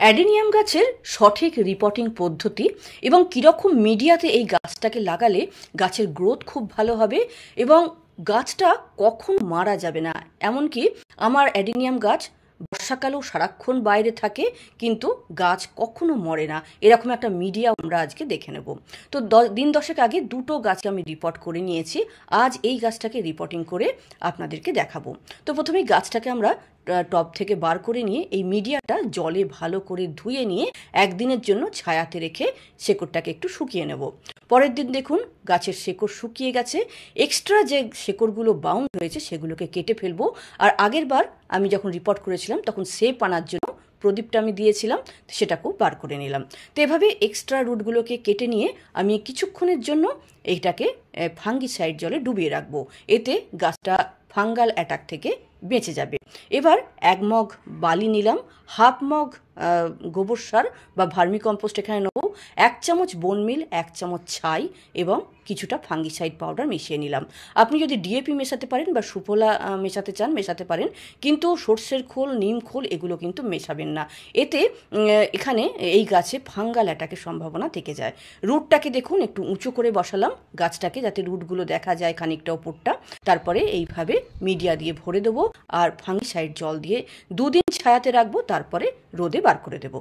Adenium গাছের সঠিক reporting পদ্ধতি এবং কীরকম মিডিয়াতে এই গাছটাকে লাগালে গাছের গ্রোথ খুব ভালো হবে এবং গাছটা কখন মারা যাবে না। এমনকি আমার অ্যাডেনিয়াম গাছ বর্ষাকালেও সারাক্ষণ বাইরে থাকে, কিন্তু গাছ কখনো মরে না, এরকম একটা মিডিয়া আমরা আজকে দেখে নেব। তো দিন দশেক আগে দুটো গাছকে আমি রিপোর্ট করে নিয়েছি, আজ এই গাছটাকে রিপোর্টিং করে আপনাদেরকে দেখাবো। তো প্রথমেই গাছটাকে আমরা টব থেকে বার করে নিয়ে এই মিডিয়াটা জলে ভালো করে ধুয়ে নিয়ে একদিনের জন্য ছায়াতে রেখে শেকড়টাকে একটু শুকিয়ে নেব। পরের দিন দেখুন গাছের শেকড় শুকিয়ে গেছে, এক্সট্রা যে শেকড়গুলো বাউন্ড হয়েছে সেগুলোকে কেটে ফেলবো। আর আগের বার আমি যখন রিপোর্ট করেছিলাম তখন সেপ আনার জন্য প্রদীপটা আমি দিয়েছিলাম, সেটাকেও বার করে নিলাম। তো এভাবে এক্সট্রা রুটগুলোকে কেটে নিয়ে আমি কিছুক্ষণের জন্য এইটাকে ফাঙ্গিসাইড জলে ডুবিয়ে রাখবো, এতে গাছটা ফাঙ্গাল অ্যাটাক থেকে বেঁচে যাবে। এবার 1 মগ বালি নিলাম, হাফ মগ গোবর সার বা ভার্মি কম্পোস্ট এখানে নেবো, 1 চামচ বোন মিল, 1 চামচ ছাই এবং কিছুটা ফাঙ্গিসাইড পাউডার মিশিয়ে নিলাম। আপনি যদি ডিএপি মেশাতে পারেন বা সুফলা মেশাতে চান মেশাতে পারেন, কিন্তু সর্ষের খোল, নিম খোল এগুলো কিন্তু মেশাবেন না, এতে এখানে এই গাছে ফাঙ্গাল অ্যাটাকের সম্ভাবনা থেকে যায়। রুটটাকে দেখুন একটু উঁচু করে বসালাম গাছটাকে, যাতে রুটগুলো দেখা যায় খানিকটা ওপরটা। তারপরে এইভাবে মিডিয়া দিয়ে ভরে দেবো আর ফাঙ্গিসাইড জল দিয়ে 2 দিন ছায়াতে রাখবো, তারপরে রোদে বার করে দেবো।